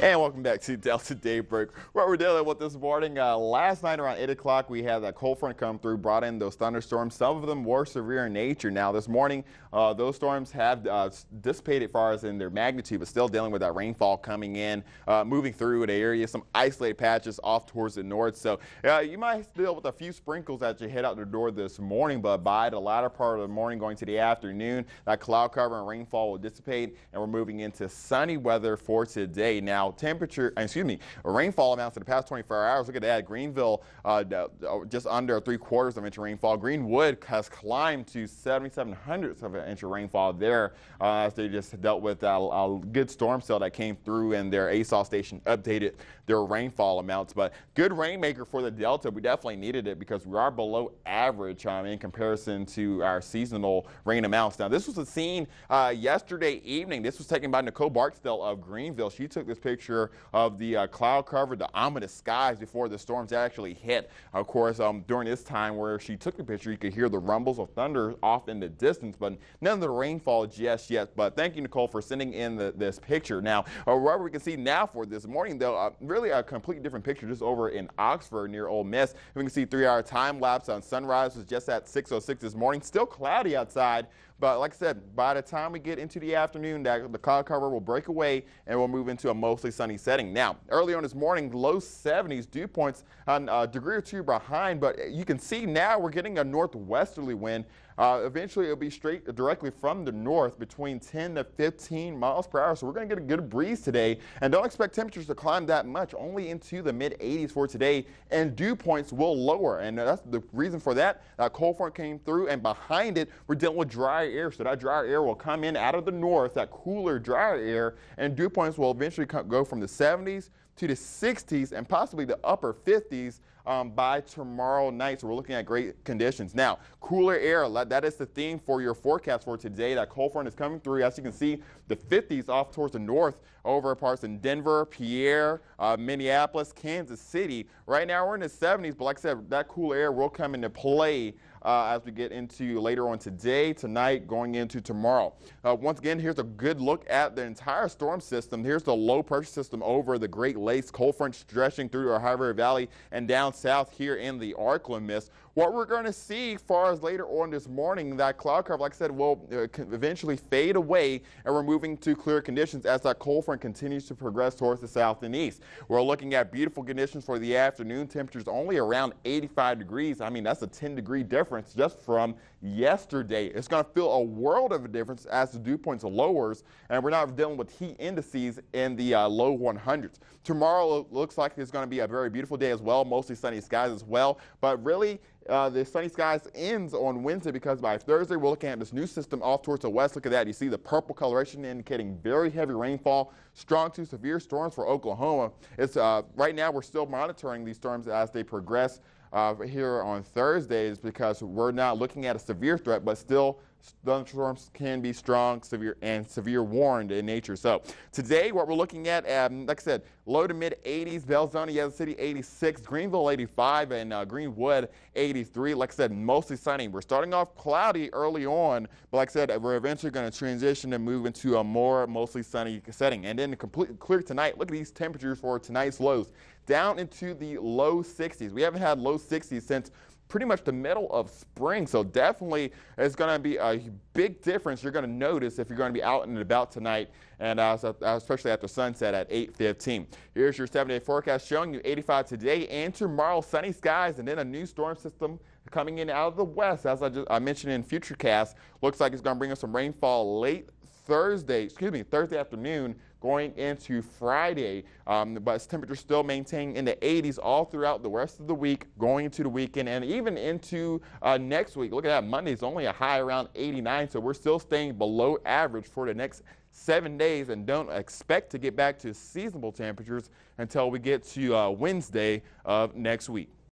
And welcome back to Delta Daybreak. What we're dealing with this morning, last night around 8 o'clock, we had that cold front come through, brought in those thunderstorms. Some of them were severe in nature. Now, this morning, those storms have dissipated as far as in their magnitude, but still dealing with that rainfall coming in, moving through the area, some isolated patches off towards the north. So you might deal with a few sprinkles as you head out the door this morning, but by the latter part of the morning going to the afternoon, that cloud cover and rainfall will dissipate, and we're moving into sunny weather for today. Now, rainfall amounts in the past 24 hours. Look at that. Greenville, just under 3/4 of an inch of rainfall. Greenwood has climbed to 7/700ths of an inch of rainfall there as they just dealt with a good storm cell that came through, and their ASOS station updated their rainfall amounts. But good rainmaker for the Delta. We definitely needed it because we are below average in comparison to our seasonal rain amounts. Now, this was a scene yesterday evening. This was taken by Nicole Barksdale of Greenville. She took this picture of the cloud cover, the ominous skies before the storms actually hit. Of course, during this time where she took the picture, you could hear the rumbles of thunder off in the distance, but none of the rainfall just yet. But thank you, Nicole, for sending in this picture. Now, what we can see now for this morning, though, really a completely different picture just over in Oxford near Ole Miss. We can see 3-hour time lapse on sunrise was just at 6:06 this morning. Still cloudy outside. But like I said, by the time we get into the afternoon, the cloud cover will break away and we'll move into a mostly sunny setting. Now, early on this morning, low 70s, dew points on a degree or two behind, but you can see now we're getting a northwesterly wind. Eventually, it'll be directly from the north between 10 to 15 miles per hour. So we're going to get a good breeze today. And don't expect temperatures to climb that much, only into the mid-80s for today. And dew points will lower. And that's the reason for that. That cold front came through, and behind it, we're dealing with dry air. So that dry air will come in out of the north, that cooler, drier air. And dew points will eventually go from the 70s to the 60s and possibly the upper 50s by tomorrow night. So we're looking at great conditions. Now, cooler air, that is the theme for your forecast for today. That cold front is coming through. As you can see, the 50s off towards the north over parts in Denver, Pierre, Minneapolis, Kansas City. Right now we're in the 70s, but like I said, that cool air will come into play as we get into later on today, tonight, going into tomorrow. Once again, here's a good look at the entire storm system. Here's the low pressure system over the Great Lakes, cold front stretching through our Ohio River Valley and down south here in the Arkland Mist. What we're going to see as far as later on this morning, that cloud cover, like I said, will eventually fade away, and we're moving to clear conditions as that cold front continues to progress towards the south and east. We're looking at beautiful conditions for the afternoon. Temperatures only around 85 degrees. I mean, that's a 10-degree difference just from yesterday. It's going to feel a world of a difference as the dew points lowers, and we're not dealing with heat indices in the low 100s. Tomorrow looks like it's going to be a very beautiful day as well, mostly sunny skies as well, but really the sunny skies ends on Wednesday because by Thursday we're looking at this new system off towards the west. Look at that. You see the purple coloration indicating very heavy rainfall, strong to severe storms for Oklahoma. It's right now we're still monitoring these storms as they progress here on Thursdays because we're not looking at a severe threat, but still thunderstorms can be strong, severe warned in nature. So today what we're looking at, like I said, low to mid 80s, Belzoni, Yazoo City 86, Greenville 85, and Greenwood 83. Like I said, mostly sunny. We're starting off cloudy early on, but like I said, we're eventually going to transition and move into a more mostly sunny setting. And then completely clear tonight. Look at these temperatures for tonight's lows, down into the low 60s. We haven't had low 60s since pretty much the middle of spring, so definitely it's going to be a big difference you're going to notice if you're going to be out and about tonight, and especially after sunset at 8:15. Here's your 7-day forecast showing you 85 today and tomorrow, sunny skies, and then a new storm system coming in out of the west. As I mentioned in Futurecast, looks like it's going to bring us some rainfall late Thursday afternoon going into Friday, but temperatures still maintaining in the 80s all throughout the rest of the week, going into the weekend, and even into next week. Look at that, Monday's only a high around 89, so we're still staying below average for the next 7 days, and don't expect to get back to seasonable temperatures until we get to Wednesday of next week.